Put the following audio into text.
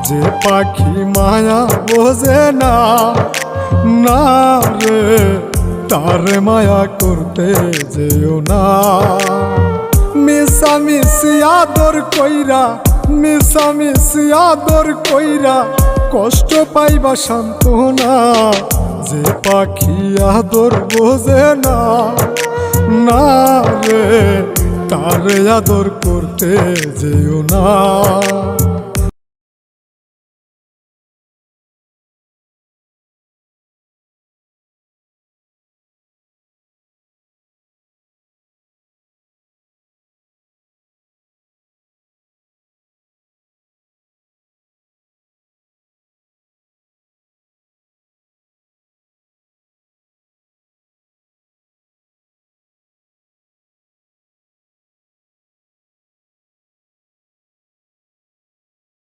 যে পাখি মায়া বোঝে না, না রে তারে মায়া করতে যেও না। মিশামিশি আদর কইরা, মিশামিশি আদর কইরা কষ্ট পাইবা সান্ত্বনা। যে পাখি আদর বোঝে না, না রে তারে আদর করতে যেও না।